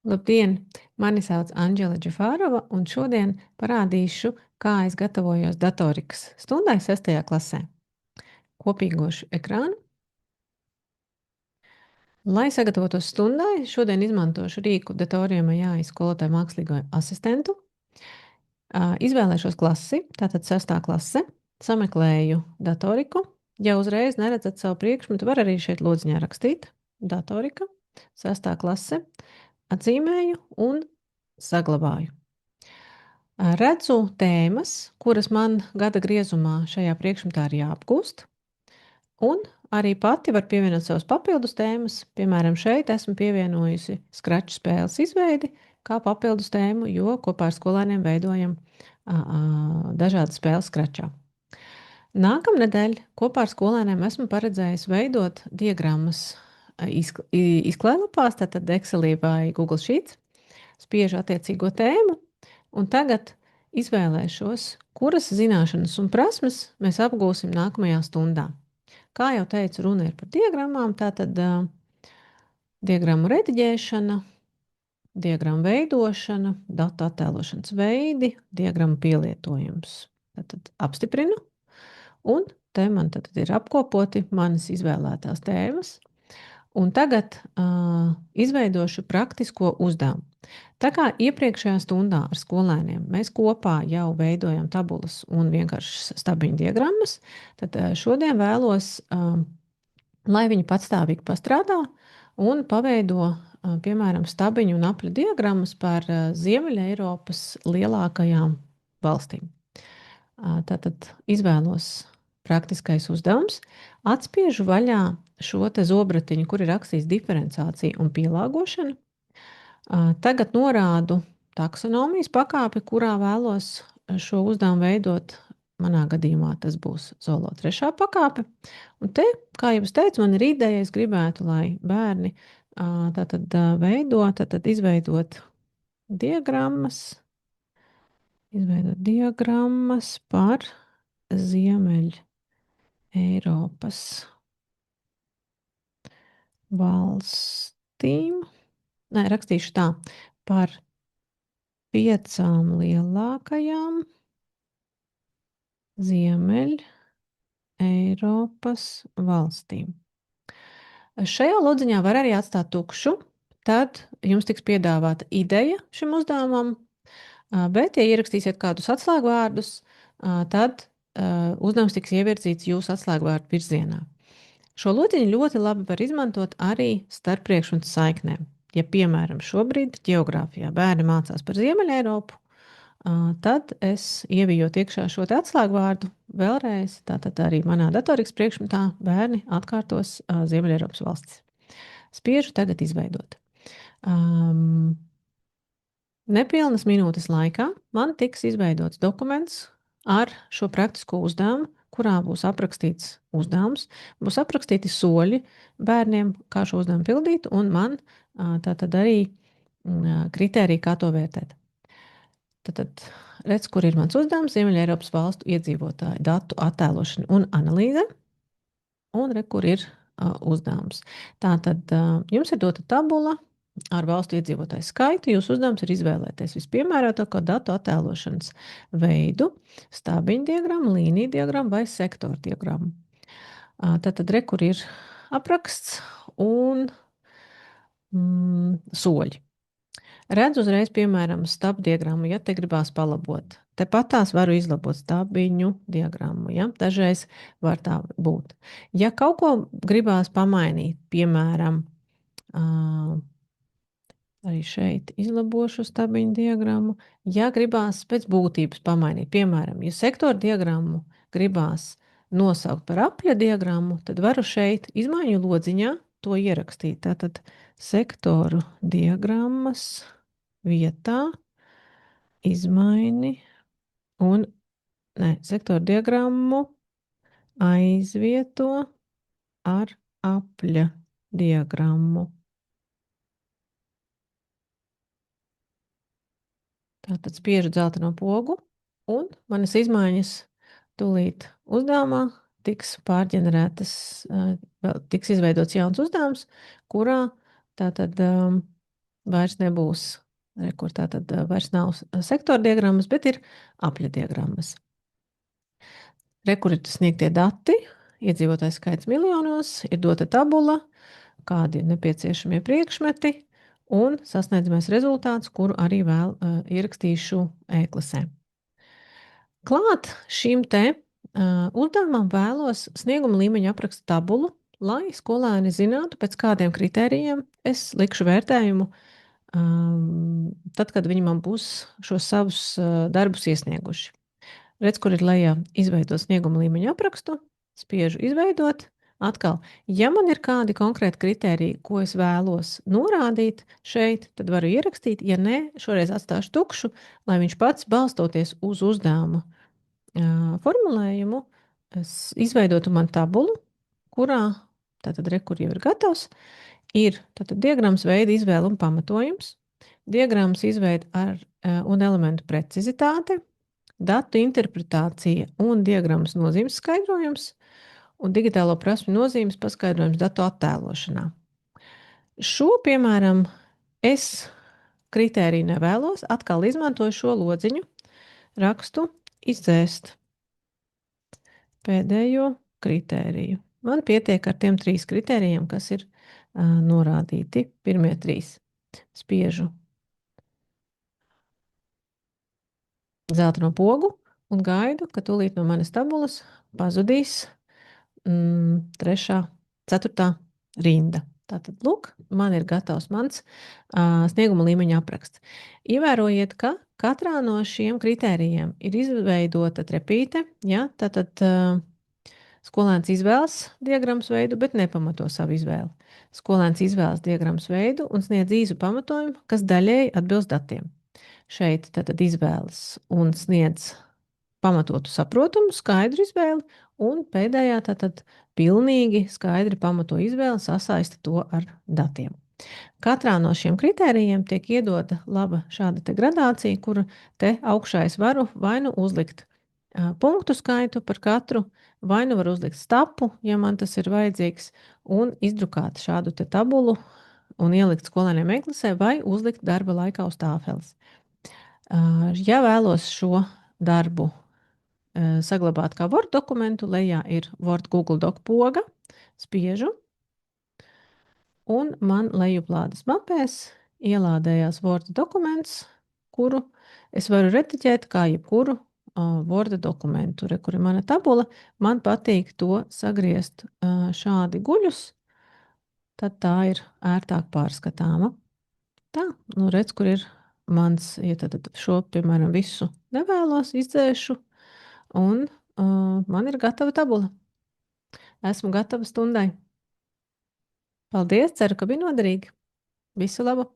Labdien! Mani sauc Anģela Džafārova, un šodien parādīšu, kā es gatavojos datorikas stundai 6. klasē. Kopīgošu ekrānu. Lai sagatavotos stundai, šodien izmantošu rīku Datoriem AI skolotāju mākslīgo asistentu. Izvēlēšos klasi, tātad 6. klase, sameklēju datoriku. Ja uzreiz neredzat savu priekšmetu, var arī šeit lodziņā rakstīt datorika, 6. klase, atzīmēju un saglabāju. Redzu tēmas, kuras man gada griezumā šajā priekšmetā ir jāapgūst, un arī pati var pievienot savas papildus tēmas. Piemēram, šeit esmu pievienojusi skraču spēles izveidi kā papildus tēmu, jo kopā ar skolēniem veidojam dažādas spēles skračā. Nākamnedēļ kopā ar skolēniem esmu paredzējis veidot diagrammas izklēlapās, tātad Excelī vai Google Sheets, spiežu attiecīgo tēmu, un tagad izvēlēšos, kuras zināšanas un prasmes mēs apgūsim nākamajā stundā. Kā jau teicu, runa ir par diagrammām, tātad diagrammu rediģēšana, diagrammu veidošana, datu attēlošanas veidi, diagrammu pielietojums. Tātad apstiprinu, un te man tad ir apkopoti manas izvēlētās tēmas, un tagad izveidošu praktisko uzdevumu. Tā kā iepriekšējā stundā ar skolēniem mēs kopā jau veidojam tabulas un vienkāršas stabiņu diagrammas, tad šodien vēlos, lai viņi patstāvīgi pastrādā un paveido, piemēram, stabiņu un apļu diagrammas par Ziemeļa Eiropas lielākajām valstīm. Tātad izvēlos praktiskais uzdevums, atspiežu vaļā šo te zobratiņu, kur ir rakstīts diferenciācija un pielāgošana. Tagad norādu taksonomijas pakāpi, kurā vēlos šo uzdevumu veidot. Manā gadījumā tas būs Zolo 3. pakāpe. Un te, kā jau es teicu, man ir ideja, es gribētu, lai bērni izveidot diagrammas par Ziemeļa Eiropas valstīm. Nē, rakstīšu tā, par 5 lielākajām Ziemeļa Eiropas valstīm. Šajā lodziņā var arī atstāt tukšu, tad jums tiks piedāvāta ideja šim uzdevumam, bet, ja ierakstīsiet kādus atslēgvārdus, tad uzdevums tiks ievirzīts jūsu atslēgvārdu virzienā. Šo lodziņu ļoti labi var izmantot arī starp priekšmetu saiknēm. Ja, piemēram, šobrīd ģeogrāfijā bērni mācās par Ziemeļa Eiropu, tad es ievijot iekšā šo te atslēgvārdu vēlreiz, tātad arī manā datorikas priekšmetā bērni atkārtos Ziemeļa Eiropas valstis. Spiežu tagad izveidot. Nepilnas minūtes laikā man tiks izveidots dokuments ar šo praktisko uzdevumu, kurā būs aprakstīts uzdevums, būs aprakstīti soļi bērniem, kā šo uzdevumu pildīt, un man tātad arī kritēriji, kā to vērtēt. Tad redz, kur ir mans uzdevums, Ziemeļa Eiropas valstu iedzīvotāju datu attēlošana un analīze, un re, kur ir uzdevums. Tātad jums ir dota tabula ar valstu iedzīvotāju skaitu. Jūsu uzdevums ir izvēlēties vispiemērotāko datu attēlošanas veidu, stabiņu diagrammu, līniju diagrammu vai sektoru diagrammu. Tātad re, kur ir apraksts un soļi. Redzu uzreiz, piemēram, stabu diagrammu, ja te gribās palabot. Tepat tās varu izlabot stabiņu diagrammu, ja? Dažreiz var tā būt. Ja kaut ko gribās pamainīt, piemēram, arī šeit izlabošu stabiņu diagrammu, ja gribās pēc būtības pamainīt, piemēram, ja sektoru diagrammu gribās nosaukt par apļa diagrammu, tad varu šeit izmaiņu lodziņā to ierakstīt. Tātad sektoru diagrammas vietā izmaini un sektoru diagrammu aizvieto ar apļa diagrammu. Tātad spiežu dzelteno pogu, un manas izmaiņas tūlīt uzdevumā tiks pārģenerētas, tiks izveidots jauns uzdevums, kurā tātad vairs nebūs, kur tātad vairs nav sektora diagrammas, bet ir apļa diagrammas. Kur ir sniegtie dati, iedzīvotājs skaits miljonos, ir dota tabula, kādi ir nepieciešamie priekšmeti un sasniedzamais rezultāts, kuru arī vēl ierakstīšu e-klasē. Klāt šim te uzdevumam vēlos snieguma līmeņa apraksta tabulu, lai skolēni zinātu, pēc kādiem kritērijiem es likšu vērtējumu, tad, kad viņi man būs šos savus darbus iesnieguši. Redz, kur ir lejā izveidot snieguma līmeņa aprakstu, spiežu izveidot. Atkal, ja man ir kādi konkrēti kritēriji, ko es vēlos norādīt šeit, tad varu ierakstīt. Ja nē, šoreiz atstāšu tukšu, lai viņš pats balstoties uz uzdevuma formulējumu, izveidotu man tabulu, kurā tātad kur jau ir gatavs, ir tātad diagrammas veida izvēle un pamatojums, diagrammas izveide un elementu precizitāte, datu interpretācija un diagrammas nozīmes skaidrojums un digitālo prasmu nozīmes paskaidrojums datu attēlošanā. Šo, piemēram, es kritēriju nevēlos, atkal izmantoju šo lodziņu, rakstu izdzēst pēdējo kritēriju. Man pietiek ar tiem 3 kritērijiem, kas ir norādīti, pirmie 3. Spiežu zeltaino pogu un gaidu, ka tūlīt no manas tabulas pazudīs 3., 4. rinda. Tātad, lūk, man ir gatavs mans snieguma līmeņa apraksts. Ievērojiet, ka katrā no šiem kritērijiem ir izveidota trepīte, ja, tātad skolēns izvēlas diagrammas veidu, bet nepamato savu izvēli. Skolēns izvēlas diagrammas veidu un sniedz īsu pamatojumu, kas daļēji atbilst datiem. Šeit tātad izvēlas un sniedz pamatotu, saprotamu, skaidru izvēli, un pēdējā tātad pilnīgi skaidri pamato izvēli, sasaista to ar datiem. Katrā no šiem kritērijiem tiek iedota laba šāda te gradācija, kura te augšā es varu vai nu uzlikt punktu skaitu par katru, vai nu var uzlikt stapu, ja man tas ir vajadzīgs, un izdrukāt šādu te tabulu un ielikt skolēniem e-klasē vai uzlikt darba laikā uz tāfeles. Ja vēlos šo darbu saglabāt kā Word dokumentu, lejā ir Word Google Doc poga, spiežu, un man lejuplādes mapēs ielādējās Word dokuments, kuru es varu rediģēt kā jebkuru Word dokumentu. Kur ir mana tabula, man patīk to sagriezt šādi guļus, tad tā ir ērtāk pārskatāma. Tā, nu redz, kur ir mans, ja tad šo, piemēram, visu nevēlos, izdzēšu, un man ir gatava tabula. Esmu gatava stundai. Paldies, ceru, ka bija noderīgi. Visu labu!